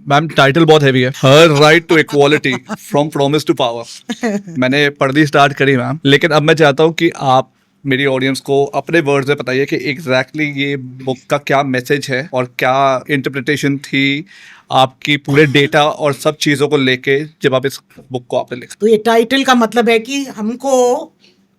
Ma'am title बहुत heavy है, her right to equality from promise to power. मैंने पढ़नी स्टार्ट करी मैम, लेकिन अब मैं चाहता हूँ कि आप मेरी ऑडियंस को अपने वर्ड्स में बताइए कि एग्जैक्टली ये बुक का क्या मैसेज है और क्या इंटरप्रिटेशन थी आपकी पूरे डेटा और सब चीज़ों को लेके जब आप इस बुक को आपने लिखा। तो ये टाइटल का मतलब है कि हमको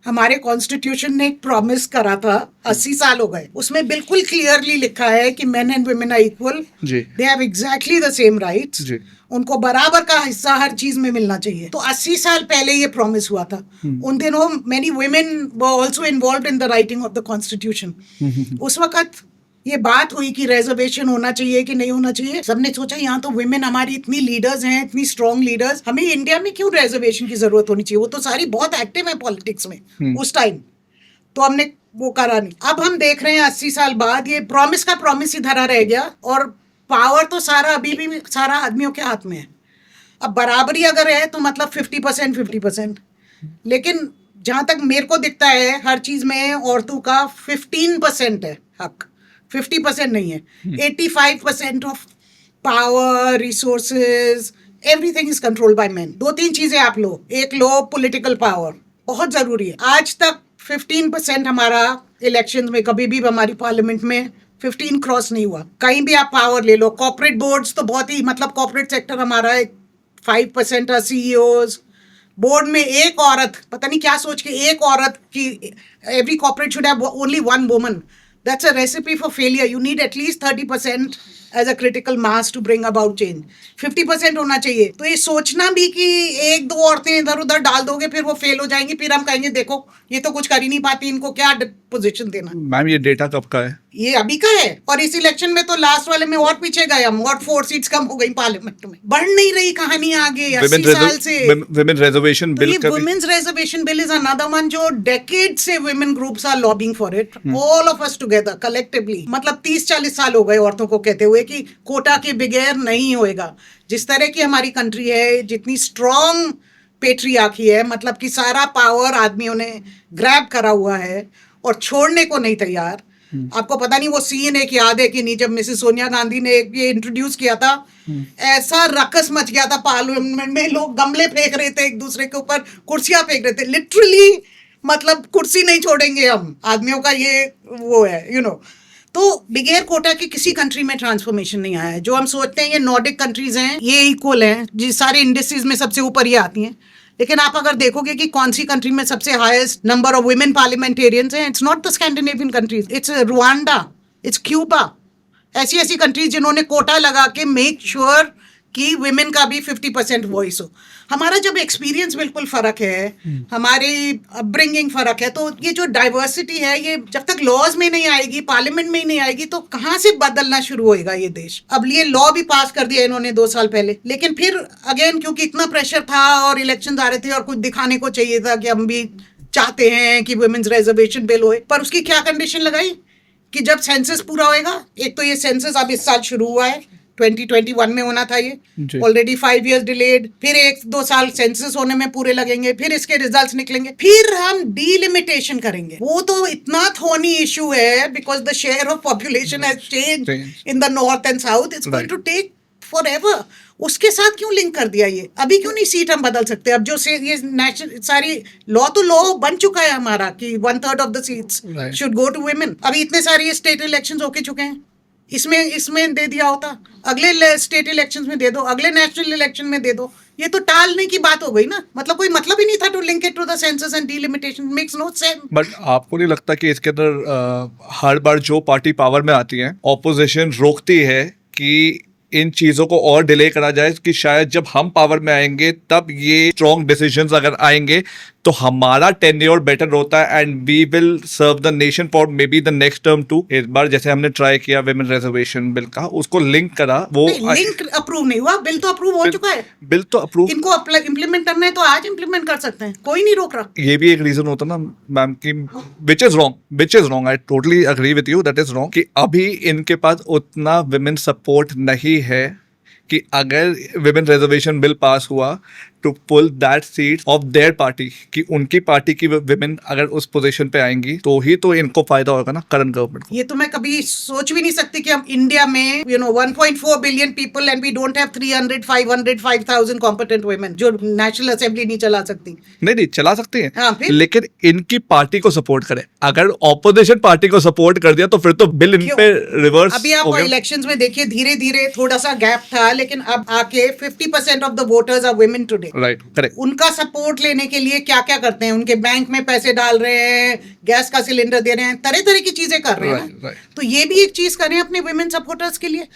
हमारे कॉन्स्टिट्यूशन ने एक प्रॉमिस करा था, 80 साल हो गए, उसमें बिल्कुल क्लियरली लिखा है कि men and women are equal, जी they have exactly the same rights, जी उनको बराबर का हिस्सा हर चीज में मिलना चाहिए। तो 80 साल पहले ये प्रॉमिस हुआ था। उन दिनों many women were also involved in the writing of the constitution. उस वक्त ये बात हुई कि रिजर्वेशन होना चाहिए कि नहीं होना चाहिए। सबने सोचा यहाँ तो वुमेन हमारी इतनी लीडर्स हैं, इतनी स्ट्रॉन्ग लीडर्स, हमें इंडिया में क्यों रिजर्वेशन की जरूरत होनी चाहिए, वो तो सारी बहुत एक्टिव है पॉलिटिक्स में उस टाइम। तो हमने वो करा नहीं। अब हम देख रहे हैं 80 साल बाद ये प्रॉमिस का प्रॉमिस ही धरा रह गया, और पावर तो सारा अभी भी सारा आदमियों के हाथ में है। अब बराबरी अगर है तो मतलब 50% 50%, लेकिन जहां तक मेरे को दिखता है हर चीज में औरतों का 15% है हक, 50% नहीं है। 85% of power, resources, everything is controlled by main. दो तीन चीजें आप लो, एक लो पॉलिटिकल पावर, बहुत जरूरी है। आज तक 15% हमारा इलेक्शन में कभी भी हमारी पार्लियामेंट में 15 क्रॉस नहीं हुआ। कहीं भी आप पावर ले लो, कॉर्पोरेट बोर्ड्स तो बहुत ही, मतलब कॉर्पोरेट सेक्टर हमारा 5% है, सीईओज बोर्ड में एक औरत, पता नहीं क्या सोच के एक औरत की, every corporate should have only one woman. That's a recipe for failure. You need at least 30% as a critical mass to bring about change. 50% होना चाहिए। तो ये सोचना भी कि एक दो औरतें इधर उधर डाल दोगे फिर वो फेल हो जाएंगी, फिर हम कहेंगे देखो ये तो कुछ कर ही नहीं पाती, इनको क्या पोजीशन देना। मैम ये डेटा कब का है? ये अभी का है, और इस इलेक्शन में तो लास्ट वाले में और पीछे गए हम, और 4 सीट्स कम हो गई पार्लियामेंट में। बढ़ नहीं रही कहानी आगे 80 साल से। वुमेन रिजर्वेशन तो बिल ये women's reservation bill is another one जो डेकेड से women groups are lobbying for it, all of us together collectively. मतलब 30-40 साल हो गए औरतों को कहते हुए कि कोटा के बगैर नहीं होएगा। जिस तरह की हमारी कंट्री है, जितनी स्ट्रॉन्ग पेट्रियार्की है, मतलब कि सारा पावर आदमियों ने ग्रैब करा हुआ है और छोड़ने को नहीं तैयार। आपको पता नहीं वो सीन एक याद है कि नहीं, जब मिसेस सोनिया गांधी ने ये इंट्रोड्यूस किया था, ऐसा रकस मच गया था पार्लियामेंट में, लोग गमले फेंक रहे थे एक दूसरे के ऊपर, कुर्सियां फेंक रहे थे लिटरली, मतलब कुर्सी नहीं छोड़ेंगे हम, आदमियों का ये वो है तो बिगैर कोटा की किसी कंट्री में ट्रांसफॉर्मेशन नहीं आया है। जो हम सोचते हैं ये नॉर्डिक कंट्रीज हैं, ये इक्वल हैं, जी सारे इंडस्ट्रीज में सबसे ऊपर ये आती हैं, लेकिन आप अगर देखोगे कि कौन सी कंट्री में सबसे highest number of women parliamentarians हैं, it's not the Scandinavian countries, it's Rwanda, it's Cuba. ऐसी ऐसी कंट्रीज जिन्होंने कोटा लगा के मेक श्योर कि वुमेन का भी 50% वॉइस हो। हमारा जब एक्सपीरियंस बिल्कुल फर्क है, हमारी अपब्रिंगिंग फर्क है, तो ये जो डाइवर्सिटी है ये जब तक लॉज में नहीं आएगी, पार्लियामेंट में ही नहीं आएगी, तो कहाँ से बदलना शुरू होएगा ये देश। अब ये लॉ भी पास कर दिया इन्होंने 2 साल पहले, लेकिन फिर अगेन क्योंकि इतना प्रेशर था और इलेक्शन आ रहे थे और कुछ दिखाने को चाहिए था कि हम भी चाहते हैं कि वुमेन्स रिजर्वेशन बिल होए, पर उसकी क्या कंडीशन लगाई कि जब सेंसस पूरा होएगा। एक तो ये सेंसस अब इस साल शुरू हुआ है, 2021 में होना था, ये ऑलरेडी 5 years डिलेड, फिर 1-2 साल सेंसस होने में पूरे लगेंगे, फिर इसके रिजल्ट्स निकलेंगे, फिर हम डीलिमिटेशन करेंगे। वो तो इतना थोनी इशू है because the share of population has changed in the north and south, it's going to take forever. उसके साथ क्यों लिंक कर दिया ये? अभी क्यों नहीं सीट हम बदल सकते? अब जो ये नेशनल सारी लॉ तो लॉ बन चुका है हमारा कि 1/3 of the seats should go to women. अभी इतने सारे स्टेट इलेक्शंस होके चुके हैं, इसमें दे दिया होता, अगले स्टेट इलेक्शंस में दे दो, अगले नेशनल इलेक्शन में दे दो। ये तो टालने की बात हो गई ना, मतलब कोई मतलब ही नहीं था to link it to the census and delimitation, makes no sense. But आपको नहीं लगता कि इसके अंदर हर बार जो पार्टी पावर में आती है, ऑपोजिशन रोकती है कि इन चीजों को और डिले करा जाए, कि शायद जब हम पावर में आएंगे तब ये स्ट्रॉन्ग डिसीजंस अगर आएंगे तो हमारा टेन्योर बेटर होता है and we will serve the nation for maybe the next term too. इस बार जैसे हमने ट्राई किया वुमेन रिजर्वेशन बिल का, उसको लिंक करा, वो लिंक अप्रूव नहीं हुआ, बिल तो अप्रूव हो चुका है। बिल तो अप्रूव, इनको इम्प्लीमेंट करना है तो आज इम्प्लीमेंट कर सकते हैं, कोई नहीं रोक रहा। ये भी एक रीजन होता ना मैम कि which is wrong, I totally agree with you, that is wrong कि अभी इनके पास उतना वुमेन सपोर्ट नहीं है कि अगर विमेन रिजर्वेशन बिल पास हुआ to pull that seat of their party, कि उनकी पार्टी की विमेन अगर उस पोजीशन पे आएंगी तो ही तो इनको फायदा होगा ना करंट गवर्नमेंट को। ये तो मैं कभी सोच भी नहीं सकती कि हम इंडिया में 1.4 billion people and we don't have 300 500 5000 competent women जो नेशनल असेंबली नहीं चला सकती। नहीं चला सकती हैं, हाँ, फिर? लेकिन इनकी पार्टी को सपोर्ट करे। अगर ऑपोजिशन पार्टी को सपोर्ट कर दिया तो फिर तो बिल इन क्यों? पे रिवर्स अभी आप हो गया। इलेक्शंस में देखिए धीरे धीरे थोड़ा सा गैप था, लेकिन अब आके 50% of the voters are women today. Right, correct. उनका सपोर्ट लेने के लिए क्या क्या करते हैं, उनके बैंक में पैसे डाल रहे हैं, गैस का सिलेंडर दे रहे हैं, तरह तरह की चीजें कर रहे हैं Right, ना। right. तो ये भी एक चीज करें अपने वुमेन सपोर्टर्स के लिए।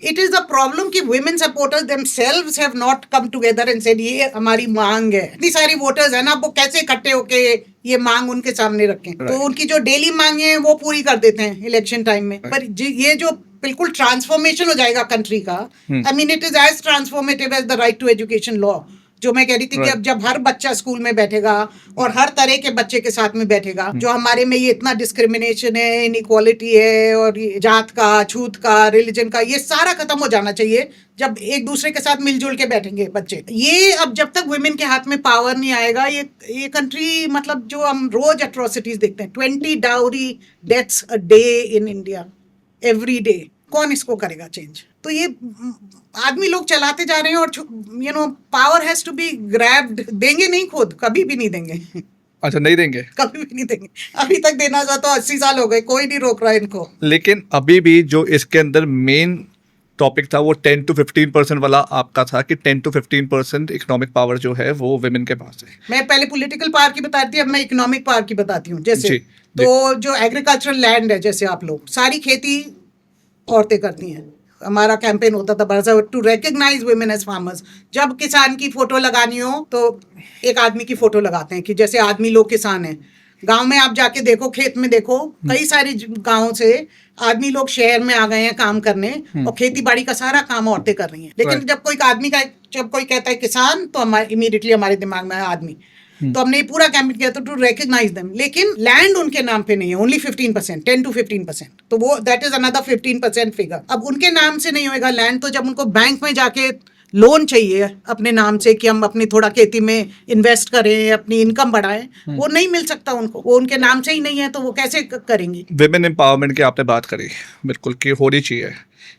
इट इज द प्रॉब्लम कि women supporters themselves have not come together and said ये हमारी मांग है। इतनी सारी वोटर्स है ना, वो कैसे इकट्ठे होके ये मांग उनके सामने रखें। तो उनकी जो डेली मांगे हैं वो पूरी कर देते हैं इलेक्शन टाइम में। पर ये जो बिल्कुल ट्रांसफॉर्मेशन हो जाएगा कंट्री का, I mean it is as transformative as the right to education law, जो मैं कह रही थी कि अब जब हर बच्चा स्कूल में बैठेगा और हर तरह के बच्चे के साथ में बैठेगा, जो हमारे में ये इतना डिस्क्रिमिनेशन है, इनइक्वालिटी है और ये जात का, छूत का, रिलीजन का, ये सारा खत्म हो जाना चाहिए जब एक दूसरे के साथ मिलजुल के बैठेंगे बच्चे। ये अब जब तक वुमेन के हाथ में पावर नहीं आएगा, ये कंट्री मतलब जो हम रोज एट्रोसिटीज देखते हैं, 20 dowry deaths a day in India every day, कौन इसको करेगा चेंज? तो ये आदमी लोग चलाते जा रहे हैं और power has to be grabbed. देंगे नहीं, खुद कभी भी नहीं देंगे। अच्छा, नहीं देंगे, कभी भी नहीं देंगे। अभी तक देना था तो 80 साल हो गए, कोई नहीं रोक रहा है इनको। लेकिन अभी भी जो इसके अंदर मेन टॉपिक था वो 10 to 15% वाला आपका था कि 10 to 15% इकोनॉमिक पावर जो है वो विमेन के पास है। मैं पहले पॉलिटिकल पावर की बता रही थी, अब मैं इकोनॉमिक पावर की बताती हूँ। जैसे जी, तो जो एग्रीकल्चरल लैंड है, जैसे आप लोग सारी खेती औरतें करती हैं। हमारा कैंपेन होता था बड़ा to recognise women as farmers. जब किसान की फोटो लगानी हो तो एक आदमी की फोटो लगाते हैं कि जैसे आदमी लोग किसान हैं। गांव में आप जाके देखो, खेत में देखो, कई सारे गांवों से आदमी लोग शहर में आ गए हैं काम करने और खेती बाड़ी का सारा काम औरतें कर रही हैं। लेकिन जब कोई कहता है किसान तो हमारे इमीडिएटली हमारे दिमाग में है आदमी। तो हमने ये पूरा कैंपेन किया था टू रिकॉग्नाइज देम। लेकिन लैंड उनके नाम पे नहीं है, ओनली 15%, 10 to 15%। तो वो दैट इज अनदर 15% फिगर। अब उनके नाम से नहीं होएगा लैंड, तो जब उनको बैंक में जाके लोन चाहिए अपने नाम से कि हम अपनी थोड़ा खेती में इन्वेस्ट करें, अपनी इनकम बढ़ाएं, वो नहीं मिल सकता उनको, वो उनके नाम से ही नहीं है, तो वो कैसे करेंगी? विमेन एम्पावरमेंट की आपने बात करी, बिल्कुल कि होनी चाहिए।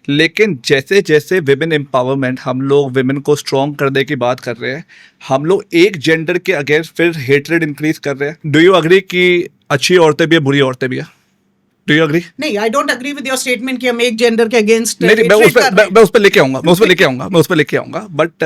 लेकिन जैसे जैसे विमेन एम्पावरमेंट, हम लोग विमेन को स्ट्रॉन्ग करने की बात कर रहे हैं, हम लोग एक जेंडर के अगेंस्ट फिर हेट्रेड इंक्रीज कर रहे हैं। डू यू अग्री कि अच्छी औरतें भी है, बुरी औरतें भी है? Do you agree? नहीं, I don't agree with your statement कि हम एक जेंडर के अगेंस्ट। नहीं, मैं उस पर लेके आऊंगा, बट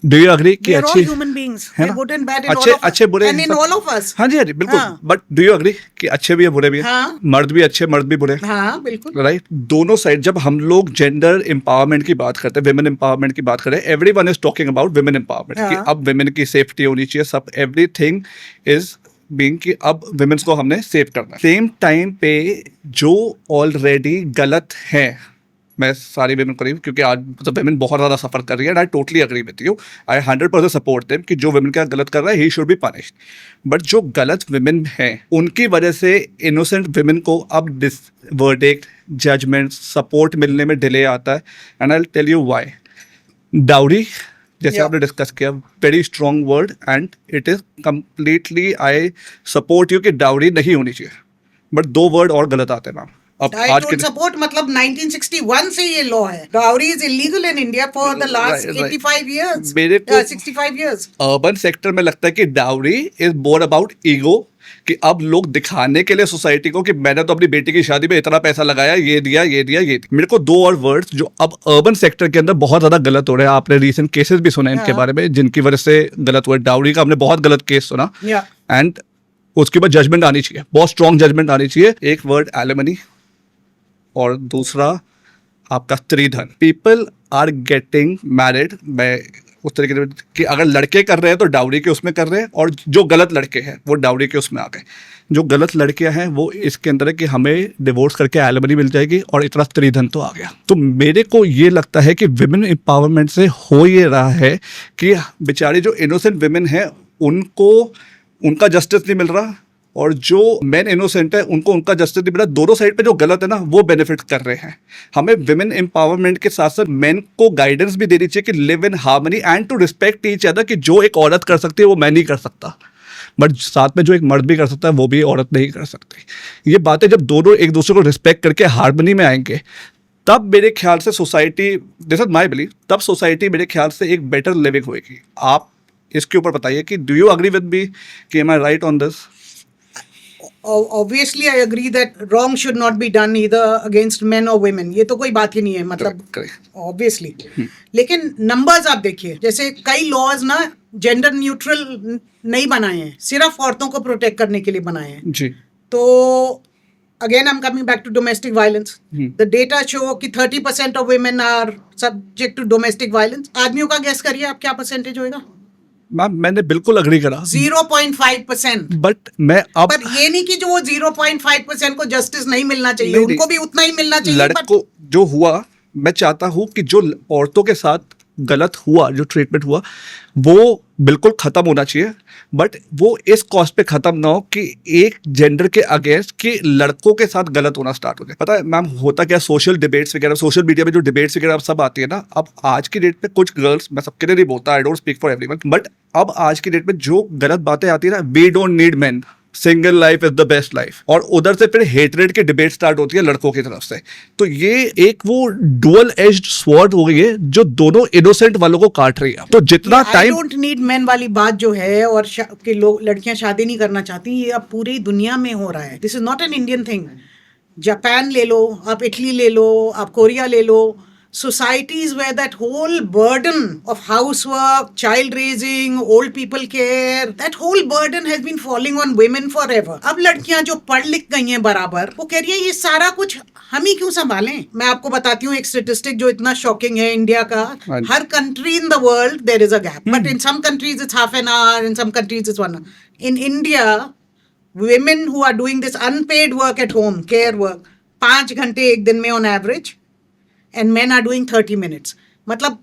डू यू अग्री कि अच्छे ह्यूमन बीइंग्स, है ना? Good and bad in all of अच्छे बुरे एंड इन ऑल ऑफ अस। हाँ जी, बिल्कुल। हाँ। बट डू यू अग्री कि अच्छे भी है, बुरे भी है? हाँ। मर्द भी अच्छे, मर्द भी बुरे, हाँ बिल्कुल। राइट? दोनों साइड जब हम लोग जेंडर एम्पावरमेंट की बात करते हैं, विमेन एम्पावरमेंट की बात करें, everyone is talking about women empowerment कि हाँ। अब विमेन की सेफ्टी होनी चाहिए, सब एवरीथिंग इज बीइंग कि अब विमेन्स को हमने सेव करना है। सेम टाइम पे जो ऑलरेडी गलत है, मैं सारी विमेन करी क्योंकि आज मतलब विमेन बहुत ज़्यादा सफ़र कर रही है, I totally agree with you, I 100% support them कि जो विमेन का गलत कर रहा है he should be punished. But जो गलत विमेन है उनकी वजह से इनोसेंट विमेन को अब वर्डिक्ट, जजमेंट, सपोर्ट मिलने में डिले आता है। And I will tell you why. Dowry, जैसे आपने डिस्कस किया, very strong word and it is completely, I support you कि डाउरी नहीं होनी चाहिए। बट दो वर्ड और गलत आते हैं मैम। अब I आज don't support, मतलब 1961 से ये लॉ है। Dowry is illegal in India for the last Right. 85 years. मेरे को 65 years. अर्बन सेक्टर में लगता है कि dowry is more about ego, कि अब लोग दिखाने के लिए सोसाइटी को कि मैंने तो अपनी बेटी की शादी में इतना पैसा लगाया, ये दिया, ये दिया, ये दिया। मेरे को दो और वर्ड्स जो अब अर्बन सेक्टर के अंदर बहुत ज्यादा गलत हो रहे हैं, आपने रीसेंट केसेस भी सुने इनके बारे में जिनकी वजह से गलत हुआ। डाउरी का हमने बहुत गलत केस सुना Yeah. एंड उसके बाद जजमेंट आनी चाहिए, बहुत स्ट्रॉन्ग जजमेंट आनी चाहिए। एक वर्ड एलिमनी और दूसरा आपका स्त्रीधन। पीपल आर गेटिंग मैरिड, मैं उस तरीके से कि अगर लड़के कर रहे हैं तो डाउरी के उसमें कर रहे हैं, और जो गलत लड़के हैं वो डाउरी के उसमें आ गए। जो गलत लड़कियां हैं वो इसके अंदर है कि हमें डिवोर्स करके एलिमनी मिल जाएगी और इतना स्त्रीधन तो आ गया। तो मेरे को ये लगता है कि विमेन एम्पावरमेंट से हो ये रहा है कि बेचारी जो इनोसेंट विमेन है उनको उनका जस्टिस नहीं मिल रहा, और जो मेन इनोसेंट है उनको उनका जस्टिस नहीं मिला। दोनों साइड पे जो गलत है ना वो बेनिफिट कर रहे हैं। हमें विमेन एम्पावरमेंट के साथ साथ मेन को गाइडेंस भी देनी चाहिए कि live in harmony and to respect each other, कि जो एक औरत कर सकती है वो मैं नहीं कर सकता, बट साथ में जो एक मर्द भी कर सकता है वो भी औरत नहीं कर सकती। ये बातें जब दोनों एक दूसरे को रिस्पेक्ट करके हार्मनी में आएंगे तब मेरे ख्याल से society, this is my believe, तब सोसाइटी मेरे ख्याल से एक बेटर लिविंग होएगी। आप इसके ऊपर बताइए कि do you agree with me कि am I right on this? Obviously, I agree that wrong should not be done either against men or women. ये तो कोई बात ही नहीं है, मतलब obviously. लेकिन numbers आप देखिए, जैसे कई laws ना जेंडर न्यूट्रल नहीं बनाए हैं, सिर्फ औरतों को प्रोटेक्ट करने के लिए बनाए हैं जी। तो again I'm coming back to domestic violence. The data show कि 30% of women are subject to domestic violence. आदमियों का गैस करिए आप क्या परसेंटेज होएगा? मैम मैंने बिल्कुल अग्री करा 0.5%. बट मैं अब पर ये नहीं कि जो वो 0.5% को जस्टिस नहीं मिलना चाहिए, नहीं, उनको भी उतना ही मिलना चाहिए। लड़कों जो हुआ, मैं चाहता हूं कि जो औरतों के साथ गलत हुआ, जो ट्रीटमेंट हुआ वो बिल्कुल खत्म होना चाहिए, बट वो इस कॉस्ट पे खत्म ना हो कि एक जेंडर के अगेंस्ट कि लड़कों के साथ गलत होना स्टार्ट हो जाए। पता है मैम होता क्या, सोशल डिबेट्स वगैरह, सोशल मीडिया में जो डिबेट्स वगैरह अब सब आती है ना, अब आज की डेट पे कुछ गर्ल्स, मैं सबके लिए नहीं बोलता, I don't speak for everyone, but अब आज की डेट में जो गलत बातें आती है ना, we don't need men, single life is the best life, और उधर से फिर हेटरेट की डिबेट स्टार्ट होती है लड़कों की तरफ से। तो ये एक वो डुअल एज्ड स्वॉर्ड हो गई है जो दोनों इनोसेंट वालों को काट रही है। तो जितना आई टाइम डोंट नीड मैन वाली बात जो है, और कि लोग लड़कियां शादी नहीं करना चाहती, ये अब पूरी दुनिया में हो रहा है। This is not an Indian thing. Japan ले लो, आप इटली ले लो, आप कोरिया ले लो, societies where that whole burden of housework, child raising, old people care, that whole burden has been falling on women forever. अब लड़कियां जो पढ़ लिख गई हैं बराबर, वो कह रही है ये सारा कुछ हम ही क्यों संभालें। मैं आपको बताती हूँ एक स्टेटिस्टिक जो इतना शॉकिंग है इंडिया का। हर country in the world there is a gap, but in some countries it's half an hour, in some countries it's 1 hour. In India, women who are doing this unpaid work at home, care work, 5 घंटे एक दिन में on average, and men are doing 30 minutes. मतलब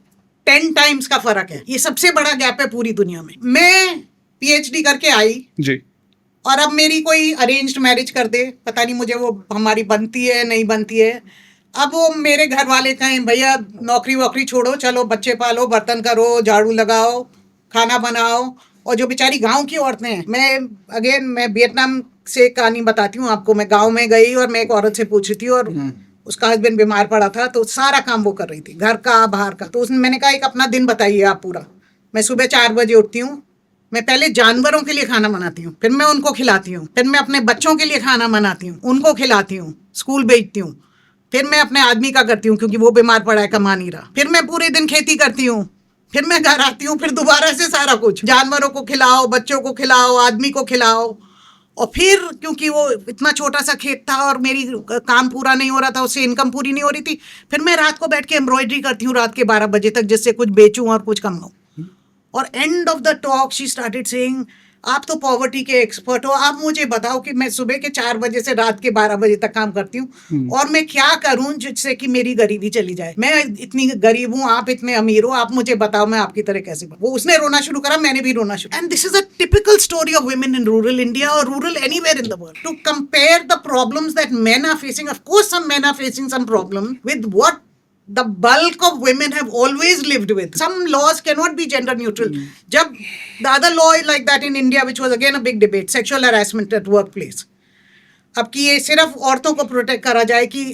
10 times का फर्क है। ये सबसे बड़ा गैप है पूरी दुनिया में। मैं PhD करके आई जी, और अब मेरी कोई अरेंज्ड मैरिज कर दे, पता नहीं मुझे वो हमारी बनती है नहीं बनती है। अब वो मेरे घर वाले कहें भैया नौकरी वोकरी छोड़ो, चलो बच्चे पालो, बर्तन करो, झाड़ू लगाओ, खाना बनाओ, और जो बेचारी गांव की औरतें हैं, मैं वियतनाम से कहानी बताती हूँ आपको। मैं गांव में गई और मैं एक औरत से पूछी थी, और उसका हस्बैंड बीमार पड़ा था, तो सारा काम वो कर रही थी, घर का बाहर का। तो उसने, मैंने कहा एक अपना दिन बताइए आप पूरा। मैं सुबह 4 बजे उठती हूँ, मैं पहले जानवरों के लिए खाना बनाती हूँ, फिर मैं उनको खिलाती हूँ, फिर मैं अपने बच्चों के लिए खाना बनाती हूँ, उनको खिलाती हूँ, स्कूल भेजती हूँ, फिर मैं अपने आदमी का करती हूँ क्योंकि वो बीमार पड़ा है, कमा नहीं रहा, फिर मैं पूरे दिन खेती करती हूँ, फिर मैं घर आती हूँ, फिर दोबारा से सारा कुछ, जानवरों को खिलाओ, बच्चों को खिलाओ, आदमी को खिलाओ। और फिर क्योंकि वो इतना छोटा सा खेत था और मेरी काम पूरा नहीं हो रहा था, उससे इनकम पूरी नहीं हो रही थी, फिर मैं रात को बैठ के एम्ब्रॉयडरी करती हूँ रात के 12 बजे तक, जिससे कुछ बेचूं और कुछ कमाऊं। और end of the talk she started saying, आप तो पॉवर्टी के एक्सपर्ट हो, आप मुझे बताओ कि मैं सुबह के 4 बजे से रात के 12 बजे तक काम करती हूँ और मैं क्या करूं जिससे कि मेरी गरीबी चली जाए। मैं इतनी गरीब हूँ, आप इतने अमीर हो, आप मुझे बताओ मैं आपकी तरह कैसे बनूं। वो उसने रोना शुरू करा, मैंने भी रोना शुरू। And this is a typical story of women in rural India और rural anywhere in the world. To compare the problems that men are facing, of course some men are facing some problem with what the bulk of women have always lived with. Some laws cannot be gender neutral. Jab the other law is like that in India, which was again a big debate, sexual harassment at workplace. अब कि ये सिर्फ औरतों को protect करा जाए कि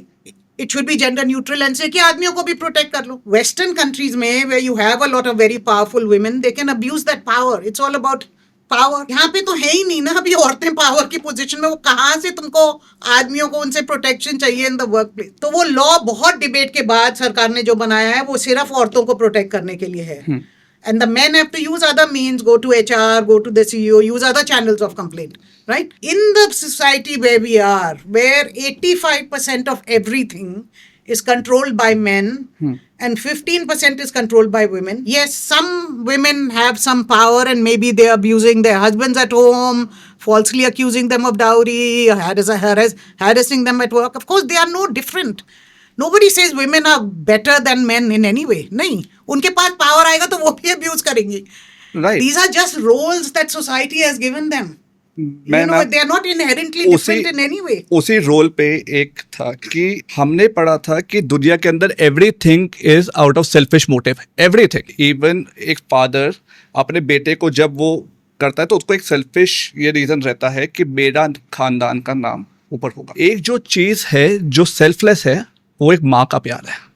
it should be gender neutral, and से कि आदमियों को भी प्रोटेक्ट कर लो। Western countries में where you have a lot of very powerful women, they can abuse that power. It's all about power. यहाँ पे तो है ही नहीं ना अभी औरतें पावर की पोजीशन में, वो कहाँ से तुमको आदमियों को उनसे प्रोटेक्शन चाहिए इन द वर्क प्लेस। तो वो लॉ बहुत डिबेट के बाद सरकार ने जो बनाया है वो सिर्फ औरतों को प्रोटेक्ट करने के लिए है। And the men have to use other means, go to HR, go to the CEO, use other channels of complaint, right? In the society where we are, where 85% of everything is controlled by men and 15% is controlled by women. Yes, some women have some power and maybe they're abusing their husbands at home, falsely accusing them of dowry, harassing them at work. Of course, they are no different. Nobody says women are better than men in any way. नहीं, उनके पास power आएगा तो वो भी abuse करेंगी. right. These are just roles that society has given them. मैं You know, ना they are not inherently उसी different in any way. उसी रोल पे एक था कि हमने पढ़ा था कि दुनिया के अंदर everything is out of selfish motive, everything. Even एक फादर अपने बेटे को जब वो करता है तो उसको एक सेल्फिश ये रीजन रहता है कि मेरा खानदान का नाम ऊपर होगा। एक जो चीज है जो सेल्फलेस है वो एक माँ का प्यार है।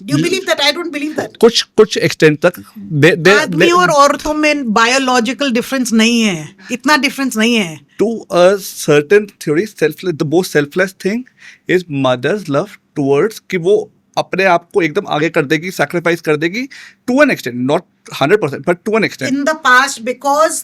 Do you believe that? I don't believe that. कुछ एक्सटेंट तक आदमी और औरतों में बायोलॉजिकल डिफरेंस नहीं है, इतना डिफरेंस नहीं है। to a certain theory, selfless, the most selfless thing is mother's love towards कि वो अपने आप को एकदम आगे कर देगी, sacrifice कर देगी to an extent, not 100%, but to an extent. In the past, because